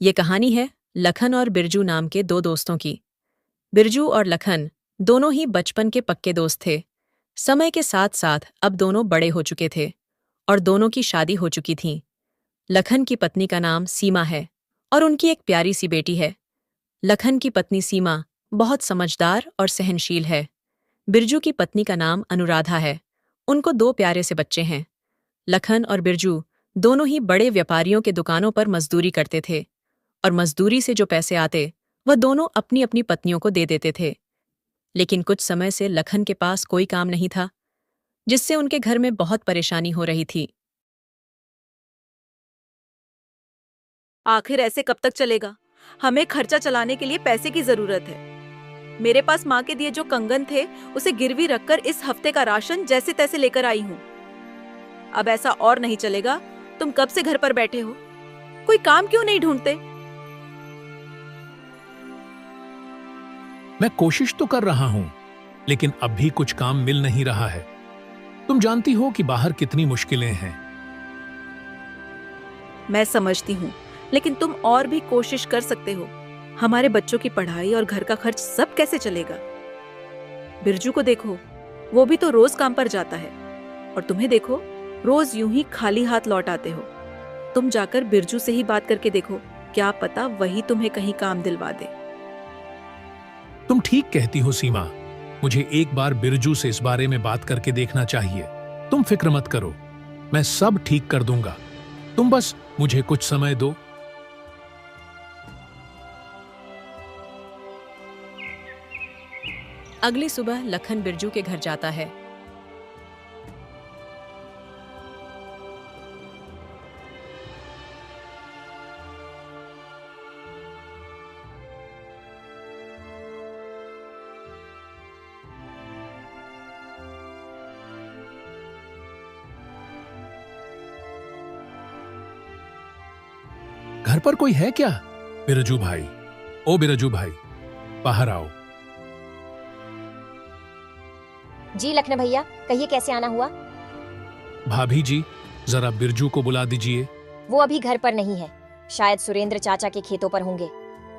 ये कहानी है लखन और बिरजू नाम के दो दोस्तों की। बिरजू और लखन दोनों ही बचपन के पक्के दोस्त थे। समय के साथ साथ अब दोनों बड़े हो चुके थे और दोनों की शादी हो चुकी थी। लखन की पत्नी का नाम सीमा है और उनकी एक प्यारी सी बेटी है। लखन की पत्नी सीमा बहुत समझदार और सहनशील है। बिरजू की पत्नी का नाम अनुराधा है। उनको दो प्यारे से बच्चे हैं। लखन और बिरजू दोनों ही बड़े व्यापारियों के दुकानों पर मजदूरी करते थे और मजदूरी से जो पैसे आते वह दोनों अपनी अपनी पत्नियों को दे देते थे। लेकिन कुछ समय से लखन के पास कोई काम नहीं था, जिससे उनके घर में बहुत परेशानी हो रही थी। आखिर ऐसे कब तक चलेगा? हमें खर्चा चलाने के लिए पैसे की जरूरत है। मेरे पास माँ के दिए जो कंगन थे उसे गिरवी रखकर इस हफ्ते का राशन जैसे तैसे लेकर आई हूँ। अब ऐसा और नहीं चलेगा। तुम कब से घर पर बैठे हो? कोई काम क्यों नहीं ढूंढते? मैं कोशिश तो कर रहा हूं, लेकिन अब भी कुछ काम मिल नहीं रहा है। तुम जानती हो कि बाहर कितनी मुश्किलें हैं। मैं समझती हूँ, लेकिन तुम और भी कोशिश कर सकते हो। हमारे बच्चों की पढ़ाई और घर का खर्च सब कैसे चलेगा? बिरजू को देखो, वो भी तो रोज काम पर जाता है और तुम्हें देखो, रोज यूं ही खाली हाथ लौट आते हो। तुम जाकर बिरजू से ही बात करके देखो, क्या पता वही तुम्हें कहीं काम दिलवा दे। तुम ठीक कहती हो सीमा। मुझे एक बार बिरजू से इस बारे में बात करके देखना चाहिए। तुम फिक्र मत करो, मैं सब ठीक कर दूंगा। तुम बस मुझे कुछ समय दो। अगली सुबह लखन बिरजू के घर जाता है। घर पर कोई है क्या? बिरजू भाई, ओ बिरजू भाई, बाहर आओ। जी लखन भैया, कहिए कैसे आना हुआ? भाभी जी, जरा बिरजू को बुला दीजिए। वो अभी घर पर नहीं है, शायद सुरेंद्र चाचा के खेतों पर होंगे।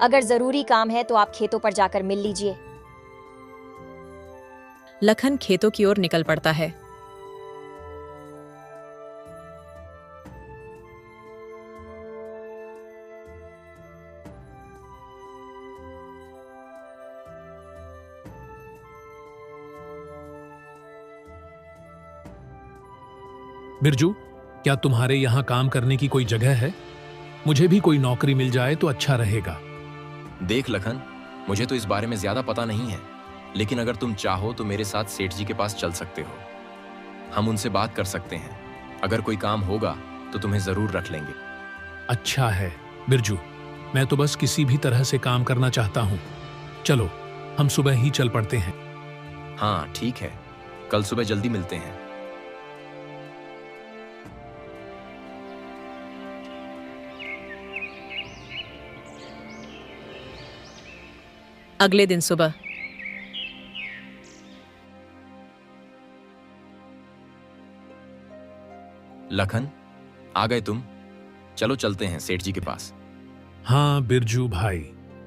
अगर जरूरी काम है तो आप खेतों पर जाकर मिल लीजिए। लखन खेतों की ओर निकल पड़ता है। बिरजू, क्या तुम्हारे यहाँ काम करने की कोई जगह है? मुझे भी कोई नौकरी मिल जाए तो अच्छा रहेगा। देख लखन, मुझे तो इस बारे में ज्यादा पता नहीं है, लेकिन अगर तुम चाहो तो मेरे साथ सेठ जी के पास चल सकते हो। हम उनसे बात कर सकते हैं। अगर कोई काम होगा तो तुम्हें जरूर रख लेंगे। अच्छा है बिरजू, मैं तो बस किसी भी तरह से काम करना चाहता हूँ। चलो, हम सुबह ही चल पड़ते हैं। हाँ ठीक है, कल सुबह जल्दी मिलते हैं। अगले दिन सुबह लखन, आ गए तुम? चलो चलते हैं सेठ जी के पास। हाँ बिरजू भाई,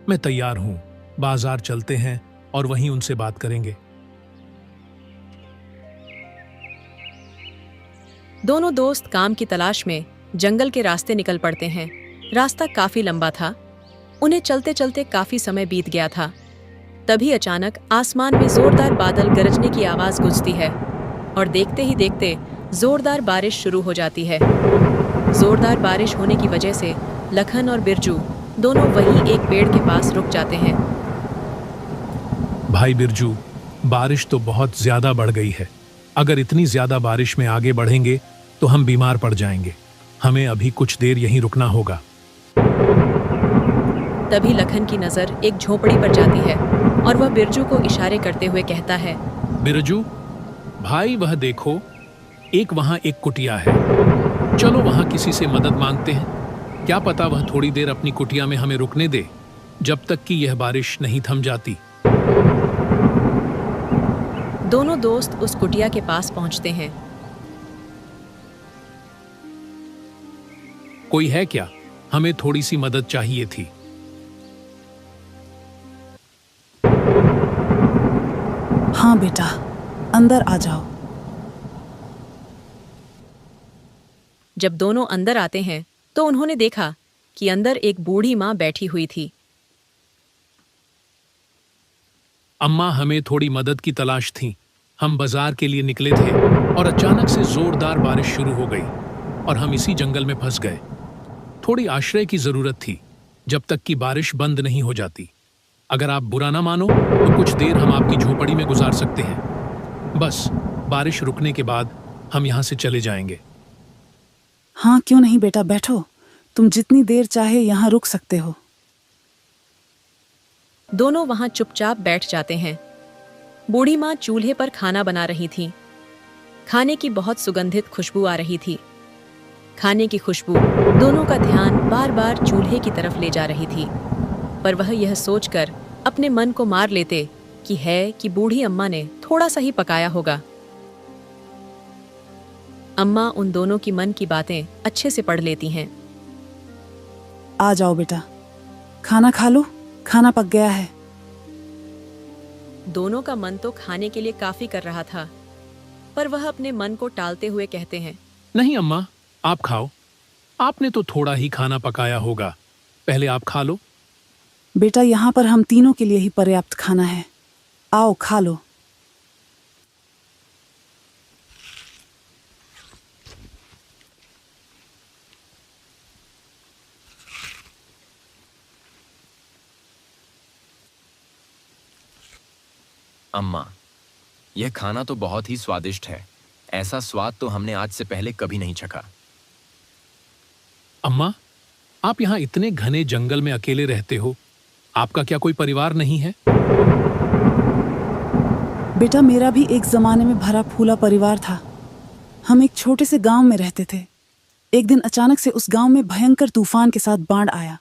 मैं तैयार हूँ। बाजार चलते हैं और वहीं उनसे बात करेंगे। दोनों दोस्त काम की तलाश में जंगल के रास्ते निकल पड़ते हैं। रास्ता काफी लंबा था। उन्हें चलते चलते काफी समय बीत गया था। तभी अचानक आसमान में जोरदार बादल गरजने की आवाज गूंजती है और देखते ही देखते जोरदार बारिश शुरू हो जाती है। जोरदार बारिश होने की वजह से लखन और बिरजू दोनों वहीं एक पेड़ के पास रुक जाते हैं। भाई बिरजू, बारिश तो बहुत ज्यादा बढ़ गई है। अगर इतनी ज्यादा बारिश में आगे बढ़ेंगे तो हम बीमार पड़ जाएंगे। हमें अभी कुछ देर यहीं रुकना होगा। तभी लखन की नजर एक झोपड़ी पर जाती है और वह बिरजू को इशारे करते हुए कहता है, बिरजू भाई, वह देखो, एक वहां एक कुटिया है। चलो वहां किसी से मदद मांगते हैं। क्या पता वह थोड़ी देर अपनी कुटिया में हमें रुकने दे, जब तक कि यह बारिश नहीं थम जाती। दोनों दोस्त उस कुटिया के पास पहुंचते हैं। कोई है क्या? हमें थोड़ी सी मदद चाहिए थी। हाँ बेटा, अंदर आ जाओ। जब दोनों अंदर आते हैं तो उन्होंने देखा कि अंदर एक बूढ़ी माँ बैठी हुई थी। अम्मा, हमें थोड़ी मदद की तलाश थी। हम बाजार के लिए निकले थे और अचानक से जोरदार बारिश शुरू हो गई और हम इसी जंगल में फंस गए। थोड़ी आश्रय की जरूरत थी जब तक कि बारिश बंद नहीं हो जाती। अगर आप बुरा ना मानो तो कुछ देर हम आपकी झोपड़ी में गुजार सकते हैं। बस बारिश रुकने के बाद हम यहाँ से चले जाएंगे। हाँ क्यों नहीं बेटा, बैठो। तुम जितनी देर चाहे यहाँ रुक सकते हो। दोनों वहां चुपचाप बैठ जाते हैं। बूढ़ी माँ चूल्हे पर खाना बना रही थी। खाने की बहुत सुगंधित खुशबू आ रही थी। खाने की खुशबू दोनों का ध्यान बार बार चूल्हे की तरफ ले जा रही थी, पर वह यह सोचकर अपने मन को मार लेते कि बूढ़ी अम्मा ने थोड़ा सा ही पकाया होगा। अम्मा उन दोनों की मन की बातें अच्छे से पढ़ लेती हैं। आ जाओ बेटा, खाना खा लो, खाना पक गया है। दोनों का मन तो खाने के लिए काफी कर रहा था, पर वह अपने मन को टालते हुए कहते हैं, नहीं अम्मा, आप खाओ। आपने तो थोड़ा ही खाना पकाया होगा, पहले आप खा लो। बेटा, यहाँ पर हम तीनों के लिए ही पर्याप्त खाना है। आओ खा लो। अम्मा, यह खाना तो बहुत ही स्वादिष्ट है। ऐसा स्वाद तो हमने आज से पहले कभी नहीं चखा। अम्मा, आप यहाँ इतने घने जंगल में अकेले रहते हो, आपका क्या कोई परिवार नहीं है? बेटा, मेरा भी एक जमाने में भरा फूला परिवार था। हम एक छोटे से गांव में रहते थे। एक दिन अचानक से उस गांव में भयंकर तूफान के साथ बाढ़ आया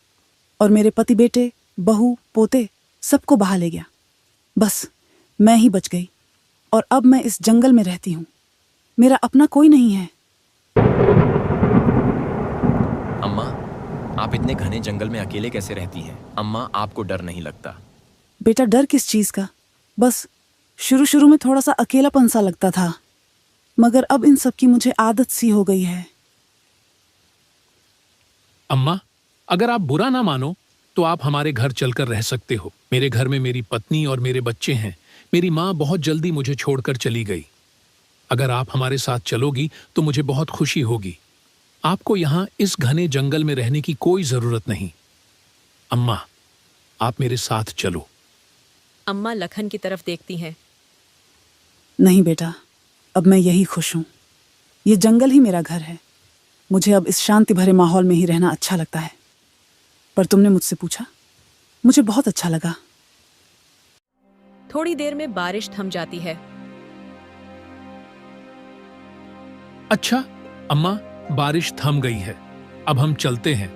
और मेरे पति, बेटे, बहू, पोते सबको बहा ले गया। बस मैं ही बच गई और अब मैं इस जंगल में रहती हूँ। मेरा अपना कोई नहीं है। अम्मा, आप इतने घने जंगल में अकेले कैसे रहती हैं? अम्मा, आपको डर नहीं लगता? बेटा, डर किस चीज का? बस शुरू शुरू में थोड़ा सा अकेलापन सा लगता था, मगर अब इन सब की मुझे आदत सी हो गई है। अम्मा, अगर आप बुरा ना मानो तो आप हमारे घर चलकर रह सकते हो। मेरे घर में मेरी पत्नी और मेरे बच्चे हैं। मेरी माँ बहुत जल्दी मुझे छोड़कर चली गई। अगर आप हमारे साथ चलोगी तो मुझे बहुत खुशी होगी। आपको यहाँ इस घने जंगल में रहने की कोई जरूरत नहीं। अम्मा, आप मेरे साथ चलो। अम्मा लखन की तरफ देखती हैं। नहीं बेटा, अब मैं यही खुश हूँ। ये जंगल ही मेरा घर है। मुझे अब इस शांति भरे माहौल में ही रहना अच्छा लगता है। पर तुमने मुझसे पूछा, मुझे बहुत अच्छा लगा। थोड़ी देर में बारिश थम जाती है। अच्छा अम्मा, बारिश थम गई है, अब हम चलते हैं।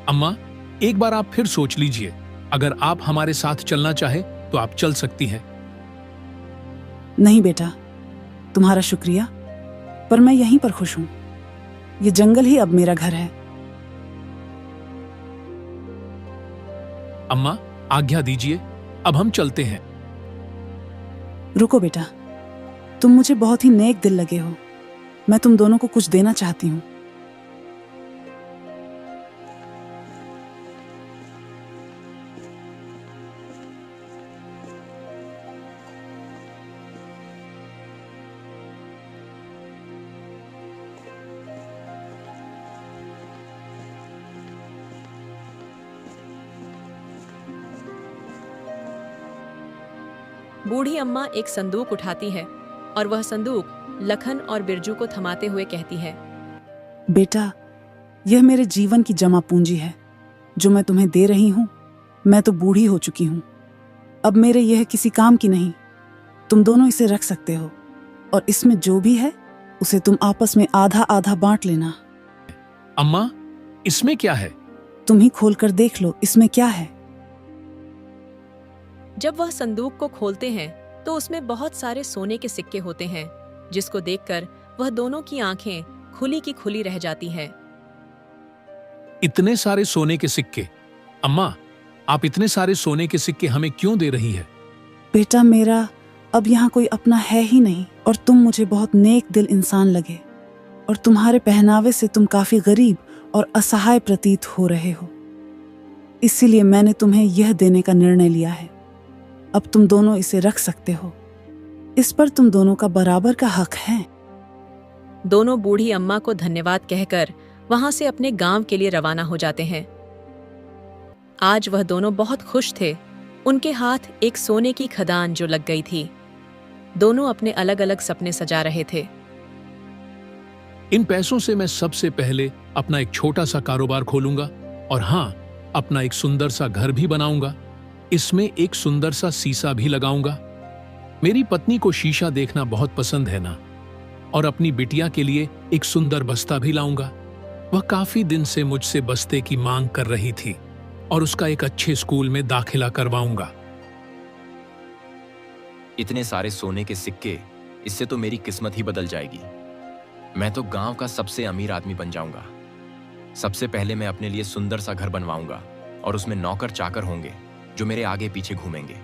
अम्मा, एक बार आप फिर सोच लीजिए। अगर आप हमारे साथ चलना चाहे तो आप चल सकती हैं। नहीं बेटा, तुम्हारा शुक्रिया, पर मैं यहीं पर खुश हूँ। ये जंगल ही अब मेरा घर है। अम्मा, आज्ञा दीजिए, अब हम चलते हैं। रुको बेटा, तुम मुझे बहुत ही नेक दिल लगे हो। मैं तुम दोनों को कुछ देना चाहती हूँ। बूढ़ी अम्मा एक संदूक उठाती है और वह संदूक लखन और बिरजू को थमाते हुए कहती है, बेटा, यह मेरे जीवन की जमा पूंजी है जो मैं तुम्हें दे रही हूँ। मैं तो बूढ़ी हो चुकी हूँ, अब मेरे यह किसी काम की नहीं। तुम दोनों इसे रख सकते हो और इसमें जो भी है उसे तुम आपस में आधा आधा बांट लेना। अम्मा, इसमें क्या है? तुम ही खोलकर देख लो, इसमें क्या है। जब वह संदूक को खोलते हैं तो उसमें बहुत सारे सोने के सिक्के होते हैं, जिसको देखकर वह दोनों की आंखें खुली की खुली रह जाती हैं। इतने सारे सोने के सिक्के? अम्मा, आप इतने सारे सोने के सिक्के हमें क्यों दे रही है? बेटा मेरा, अब यहाँ कोई अपना है ही नहीं और तुम मुझे बहुत नेक दिल इंसान लगे और तुम्हारे पहनावे से तुम काफी गरीब और असहाय प्रतीत हो रहे हो। इसीलिए मैंने तुम्हें यह देने का निर्णय लिया है। अब तुम दोनों इसे रख सकते हो। इस पर तुम दोनों का बराबर का हक है। दोनों बूढ़ी अम्मा को धन्यवाद कहकर वहां से अपने गांव के लिए रवाना हो जाते हैं। आज वह दोनों बहुत खुश थे। उनके हाथ एक सोने की खदान जो लग गई थी। दोनों अपने अलग अलग सपने सजा रहे थे। इन पैसों से मैं सबसे पहले अपना एक छोटा सा कारोबार खोलूंगा और हाँ, अपना एक सुंदर सा घर भी बनाऊंगा। इसमें एक सुंदर सा शीशा भी लगाऊंगा। मेरी पत्नी को शीशा देखना बहुत पसंद है ना। और अपनी बिटिया के लिए एक सुंदर बस्ता भी लाऊंगा। वह काफी दिन से मुझसे बस्ते की मांग कर रही थी और उसका एक अच्छे स्कूल में दाखिला करवाऊंगा। इतने सारे सोने के सिक्के, इससे तो मेरी किस्मत ही बदल जाएगी। मैं तो गांव का सबसे अमीर आदमी बन जाऊंगा। सबसे पहले मैं अपने लिए सुंदर सा घर बनवाऊंगा और उसमें नौकर चाकर होंगे जो मेरे आगे पीछे घूमेंगे।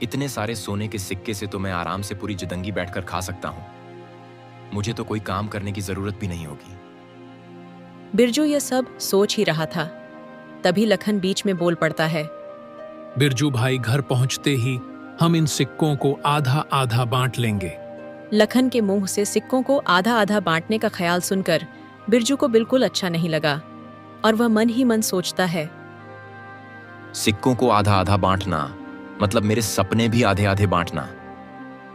इतने सारे सोने के सिक्के से तो मैं आराम से पूरी जिंदगी बैठकर खा सकता हूं। मुझे तो कोई काम करने की जरूरत भी नहीं होगी। बिरजू यह सब सोच ही रहा था। तभी लखन बीच में बोल पड़ता है। बिरजू भाई, घर पहुंचते ही हम इन सिक्कों को आधा आधा बांट लेंगे। लखन के मुंह से सिक्कों को आधा आधा बांटने का ख्याल सुनकर बिरजू को बिल्कुल अच्छा नहीं लगा और वह मन ही मन सोचता है, सिक्कों को आधा आधा बांटना मतलब मेरे सपने भी आधे आधे बांटना।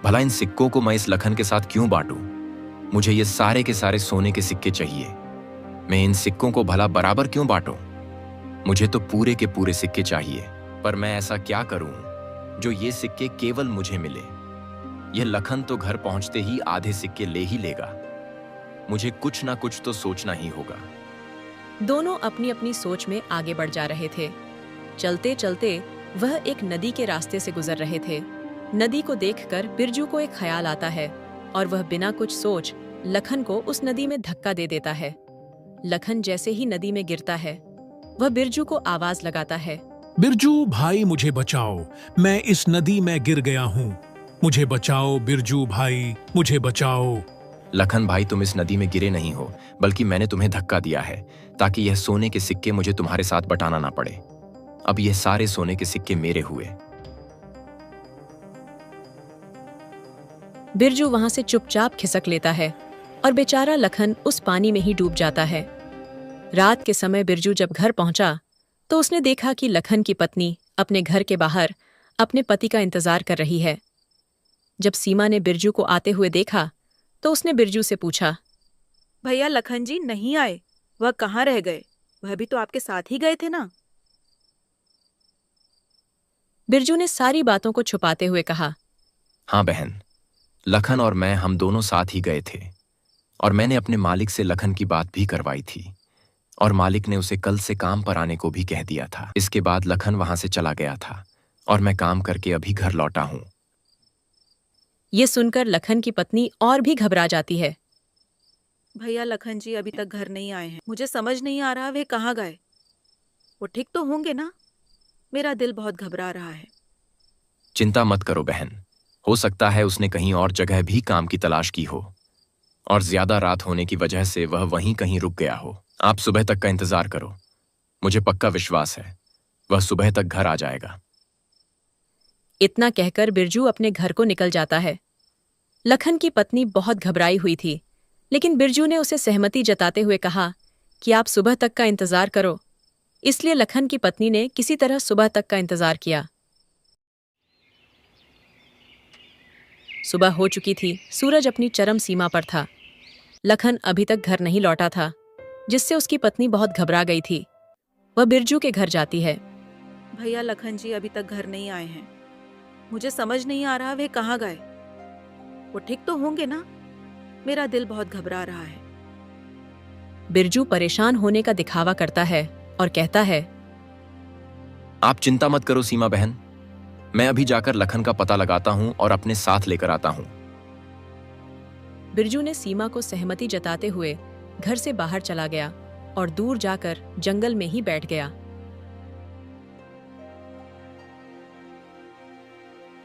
भला इन सिक्कों को मैं इस लखन के साथ क्यों बांटूं? मुझे ये सारे के सारे सोने के सिक्के चाहिए। मैं इन सिक्कों को भला बराबर क्यों बांटूं? मुझे तो पूरे के पूरे सिक्के चाहिए। पर मैं ऐसा क्या करूं जो ये सिक्के केवल मुझे मिले? यह लखन तो घर पहुंचते ही आधे सिक्के ले ही लेगा। मुझे कुछ ना कुछ तो सोचना ही होगा। दोनों अपनी अपनी सोच में आगे बढ़ जा रहे थे। चलते चलते वह एक नदी के रास्ते से गुजर रहे थे। नदी को देखकर बिरजू को एक ख्याल आता है और वह बिना कुछ सोच लखन को उस नदी में धक्का दे देता है। लखन जैसे ही नदी में गिरता है, वह बिरजू को आवाज लगाता है, बिरजू भाई, मुझे बचाओ, मैं इस नदी में गिर गया हूँ। मुझे बचाओ बिरजू भाई, मुझे बचाओ। लखन भाई, तुम इस नदी में गिरे नहीं हो, बल्कि मैंने तुम्हें धक्का दिया है ताकि यह सोने के सिक्के मुझे तुम्हारे साथ बटाना ना पड़े। अब यह सारे सोने के सिक्के मेरे हुए। बिरजू वहां से चुपचाप खिसक लेता है और बेचारा लखन उस पानी में ही डूब जाता है। रात के समय बिरजू जब घर पहुंचा तो उसने देखा कि लखन की पत्नी अपने घर के बाहर अपने पति का इंतजार कर रही है। जब सीमा ने बिरजू को आते हुए देखा तो उसने बिरजू से पूछा, भैया लखन जी नहीं आए, वह कहाँ रह गए? वह भी तो आपके साथ ही गए थे ना? बिरजू ने सारी बातों को छुपाते हुए कहा, हाँ बहन, लखन और मैं हम दोनों साथ ही गए थे और मैंने अपने मालिक से लखन की बात भी करवाई थी और मालिक ने उसे कल से काम पर आने को भी कह दिया था। इसके बाद लखन वहां से चला गया था और मैं काम करके अभी घर लौटा हूं। ये सुनकर लखन की पत्नी और भी घबरा जाती है। भैया लखन जी अभी तक घर नहीं आए हैं। मुझे समझ नहीं आ रहा वे कहाँ गए। वो ठीक तो होंगे ना? मेरा दिल बहुत घबरा रहा है। चिंता मत करो बहन, हो सकता है उसने कहीं और जगह भी काम की तलाश की हो और ज्यादा रात होने की वजह से वह वहीं कहीं रुक गया हो। आप सुबह तक का इंतजार करो, मुझे पक्का विश्वास है वह सुबह तक घर आ जाएगा। इतना कहकर बिरजू अपने घर को निकल जाता है। लखन की पत्नी बहुत घबराई हुई थी, लेकिन बिरजू ने उसे सहमति जताते हुए कहा कि आप सुबह तक का इंतजार करो। इसलिए लखन की पत्नी ने किसी तरह सुबह तक का इंतजार किया। सुबह हो चुकी थी, सूरज अपनी चरम सीमा पर था। लखन अभी तक घर नहीं लौटा था, जिससे उसकी पत्नी बहुत घबरा गई थी। वह बिरजू के घर जाती है। भैया लखन जी अभी तक घर नहीं आए हैं। मुझे समझ नहीं आ रहा वे कहाँ गए। वो ठीक तो होंगे ना? मेरा दिल बहुत घबरा रहा है। बिरजू परेशान होने का दिखावा करता है और कहता है, आप चिंता मत करो सीमा बहन, मैं अभी जाकर लखन का पता लगाता हूं और अपने साथ लेकर आता हूं। बिरजू ने सीमा को सहमति जताते हुए घर से बाहर चला गया और दूर जाकर जंगल में ही बैठ गया।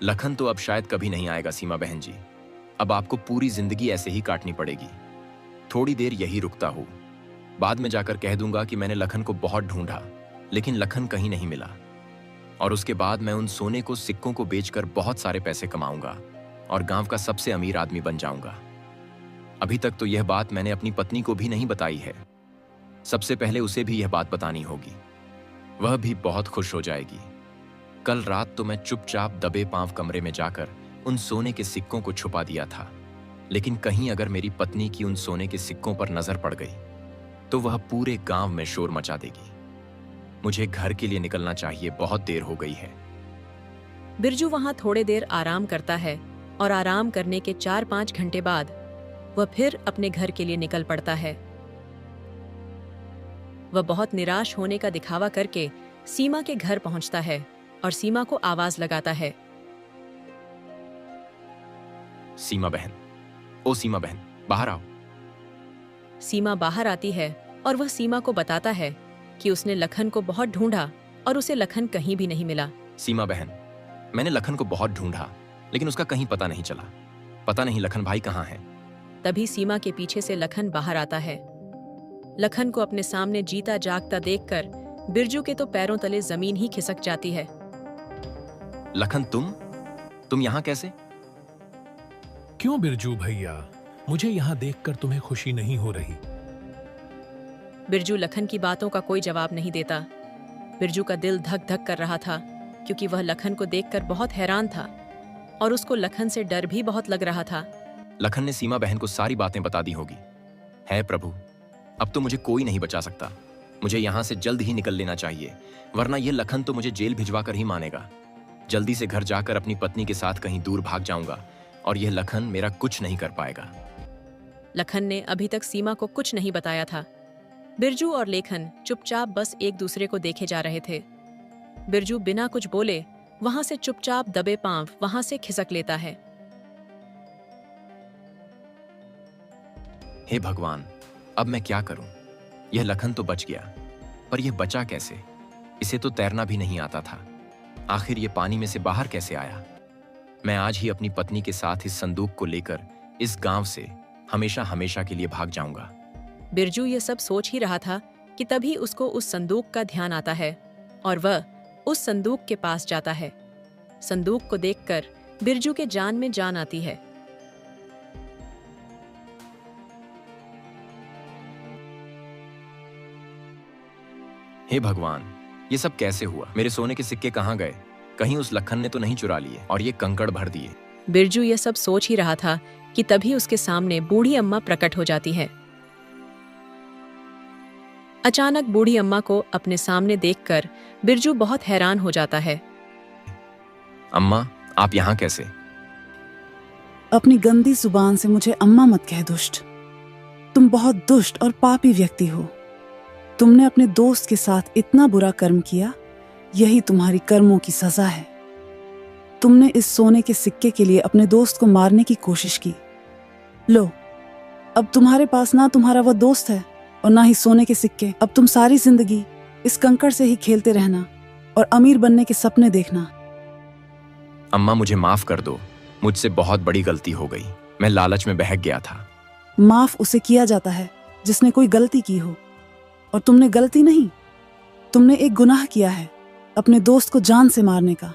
लखन तो अब शायद कभी नहीं आएगा सीमा बहन जी। अब आपको पूरी जिंदगी ऐसे ही काटनी पड़ेगी। थोड़ी देर यही रुकता हूँ, बाद में जाकर कह दूंगा कि मैंने लखन को बहुत ढूंढा, लेकिन लखन कहीं नहीं मिला। और उसके बाद मैं उन सोने को सिक्कों को बेचकर बहुत सारे पैसे कमाऊंगा और गांव का सबसे अमीर आदमी बन जाऊंगा। अभी तक तो यह बात मैंने अपनी पत्नी को भी नहीं बताई है। सबसे पहले उसे भी यह बात बतानी होगी, वह भी बहुत खुश हो जाएगी। कल रात तो मैं चुपचाप दबे पांव कमरे में जाकर उन सोने के सिक्कों को छुपा दिया था, लेकिन कहीं अगर मेरी पत्नी की उन सोने के सिक्कों पर नजर पड़ गई तो वह पूरे गांव में शोर मचा देगी। मुझे घर के लिए निकलना चाहिए, बहुत देर हो गई है। बिरजू वहां थोड़े देर आराम करता है और आराम करने के 4-5 घंटे बाद वह फिर अपने घर के लिए निकल पड़ता है। वह बहुत निराश होने का दिखावा करके सीमा के घर पहुंचता है और सीमा को आवाज लगाता है। सीमा बहन, ओ सीमा बहन, बाहर आओ। सीमा बाहर आती है और वह सीमा को बताता है कि उसने लखन को बहुत ढूंढा और उसे लखन कहीं भी नहीं मिला। सीमा बहन, मैंने लखन को बहुत ढूंढा, लेकिन उसका कहीं पता नहीं चला। पता नहीं लखन भाई कहाँ है। तभी सीमा के पीछे से लखन बाहर आता है। लखन को अपने सामने जीता जागता देखकर बिरजू के तो पैरों तले जमीन ही खिसक जाती है। लखन, तुम यहाँ कैसे? क्यों बिरजू भैया, मुझे यहाँ देखकर तुम्हें खुशी नहीं हो रही? बिरजू लखन की बातों का कोई जवाब नहीं देता। बिरजू का दिल धक धक कर रहा था, क्योंकि वह लखन को देखकर बहुत हैरान था और उसको लखन से डर भी बहुत लग रहा था। लखन ने सीमा बहन को सारी बातें बता दी होगी। है प्रभु, अब तो मुझे कोई नहीं बचा सकता। मुझे यहाँ से जल्द ही निकल लेना चाहिए, वरना यह लखन तो मुझे जेल भिजवा कर ही मानेगा। जल्दी से घर जाकर अपनी पत्नी के साथ कहीं दूर भाग जाऊंगा और यह लखन मेरा कुछ नहीं कर पाएगा। लखन ने अभी तक सीमा को कुछ नहीं बताया था। बिरजू और लेखन चुपचाप बस एक दूसरे को देखे जा रहे थे। बिरजू बिना कुछ बोले वहां से चुपचाप दबे पांव वहां से खिसक लेता है। हे भगवान, अब मैं क्या करूं? यह लखन तो बच गया, पर यह बचा कैसे? इसे तो तैरना भी नहीं आता था। आखिर ये पानी में से बाहर कैसे आया? मैं आज ही अपनी पत्नी के साथ इस संदूक को लेकर इस गांव से हमेशा हमेशा के लिए भाग जाऊंगा। बिरजू ये सब सोच ही रहा था कि तभी उसको उस संदूक का ध्यान आता है और वह उस संदूक के पास जाता है। संदूक को देखकर बिरजू के जान में जान आती है। हे भगवान, ये सब कैसे हुआ? मेरे सोने के सिक्के कहाँ गए? कहीं उस लखन ने तो नहीं चुरा लिए और ये कंकड़ भर दिए। बिरजू ये सब सोच ही रहा था कि तभी उसके सामने बूढ़ी अम्मा प्रकट हो जाती है। अचानक बूढ़ी अम्मा को अपने सामने देखकर बिरजू बहुत हैरान हो जाता है। अम्मा, आप यहाँ कैसे? अपनी गंदी जुबान से मुझे अम्मा मत कह दुष्ट। तुम बहुत दुष्ट और पापी व्यक्ति हो। तुमने अपने दोस्त के साथ इतना बुरा कर्म किया, यही तुम्हारी कर्मों की सजा है। तुमने इस सोने के सिक्के के लिए अपने दोस्त को मारने की कोशिश की। लो, अब तुम्हारे पास ना तुम्हारा वह दोस्त है और ना ही सोने के सिक्के। अब तुम सारी जिंदगी इस कंकड़ से ही खेलते रहना और अमीर बनने के सपने देखना। अम्मा, मुझे माफ कर दो। मुझसे बहुत बड़ी गलती हो गई। मैं लालच में बहक गया था। माफ उसे किया जाता है जिसने कोई गलती की हो, और तुमने गलती नहीं, तुमने एक गुनाह किया है, अपने दोस्त को जान से मारने का।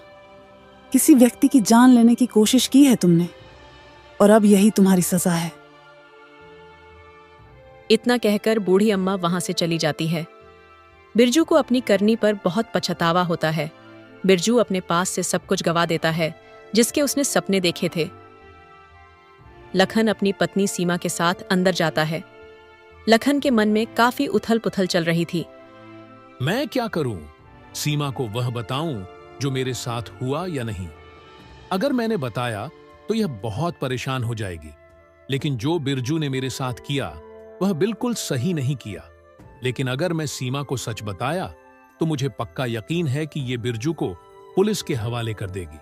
किसी व्यक्ति की जान लेने की कोशिश की है तुमने, और अब यही तुम्हारी सजा है। इतना कहकर बूढ़ी अम्मा वहां से चली जाती है। बिरजू को अपनी करनी पर बहुत पछतावा होता है। बिरजू अपने पास से सब कुछ गवा देता है जिसके उसने सपने देखे थे। लखन अपनी पत्नी सीमा के साथ अंदर जाता है। लखन के मन में काफी उथल पुथल चल रही थी। मैं क्या करूं? सीमा को वह बताऊं जो मेरे साथ हुआ या नहीं? अगर मैंने बताया तो यह बहुत परेशान हो जाएगी, लेकिन जो बिरजू ने मेरे साथ किया वह बिल्कुल सही नहीं किया। लेकिन अगर मैं सीमा को सच बताया तो मुझे पक्का यकीन है कि यह बिरजू को पुलिस के हवाले कर देगी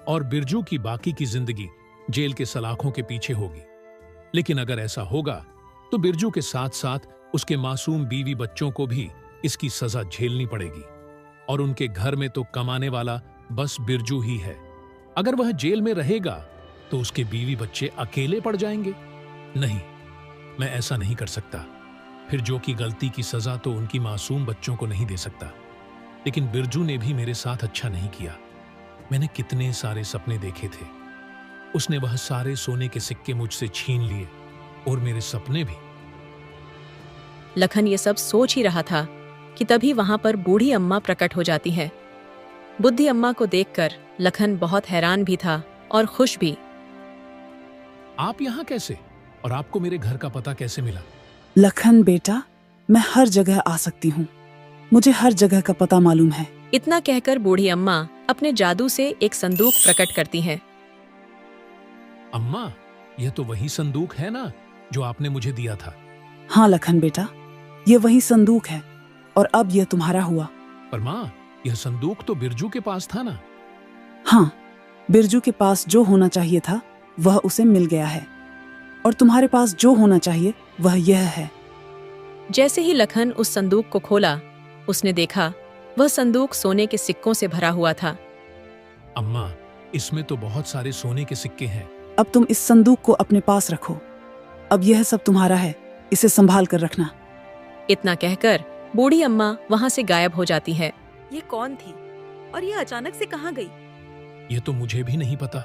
और बिरजू की बाकी की जिंदगी जेल के सलाखों के पीछे होगी। लेकिन अगर ऐसा होगा तो बिरजू के साथ साथ उसके मासूम बीवी बच्चों को भी इसकी सजा झेलनी पड़ेगी। और उनके घर में तो कमाने वाला बस बिरजू ही है। अगर वह जेल में रहेगा तो उसके बीवी बच्चे अकेले पड़ जाएंगे। नहीं, मैं ऐसा नहीं कर सकता। फिर जो की गलती की सजा तो उनकी मासूम बच्चों को नहीं दे सकता। लेकिन बिरजू ने भी मेरे साथ अच्छा नहीं किया। मैंने कितने सारे सपने देखे थे। उसने वह सारे सोने के सिक्के मुझसे छीन लिए और मेरे सपने भी। लखन ये सब सोच ही रहा था कि तभी वहां पर बूढ़ी अम्मा प्रकट हो जाती है। बुद्धि अम्मा को देखकर लखन बहुत हैरान भी था और खुश भी। आप यहाँ कैसे? और आपको मेरे घर का पता कैसे मिला? लखन बेटा, मैं हर जगह आ सकती हूँ। मुझे हर जगह का पता मालूम है। इतना कहकर बूढ़ी अम्मा अपने जादू से एक संदूक प्रकट करती हैं। अम्मा, यह तो वही संदूक है ना जो आपने मुझे दिया था? हाँ लखन बेटा, ये वही संदूक है और अब यह तुम्हारा हुआ। पर माँ, यह संदूक तो बिरजू के पास था ना? हाँ, बिरजू के पास जो होना चाहिए था वह उसे मिल गया है और तुम्हारे पास जो होना चाहिए वह यह है। जैसे ही लखन उस संदूक को खोला, उसने देखा वह संदूक सोने के सिक्कों से भरा हुआ था। अम्मा, इसमें तो बहुत सारे सोने के सिक्के हैं। अब तुम इस संदूक को अपने पास रखो। अब यह सब तुम्हारा है, इसे संभाल कर रखना। इतना कहकर बूढ़ी अम्मा वहां से गायब हो जाती है। ये कौन थी और ये अचानक से कहाँ गई? ये तो मुझे भी नहीं पता।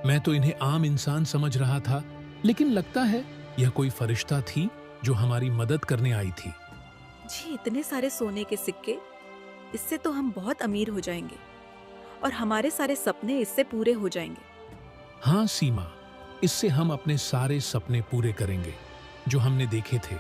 मैं तो इन्हें आम इंसान समझ रहा था, लेकिन लगता है यह कोई फरिश्ता थी जो हमारी मदद करने आई थी। जी, इतने सारे सोने के सिक्के, इससे तो हम बहुत अमीर हो जाएंगे और हमारे सारे सपने इससे पूरे हो जाएंगे। हाँ सीमा, इससे हम अपने सारे सपने पूरे करेंगे जो हमने देखे थे।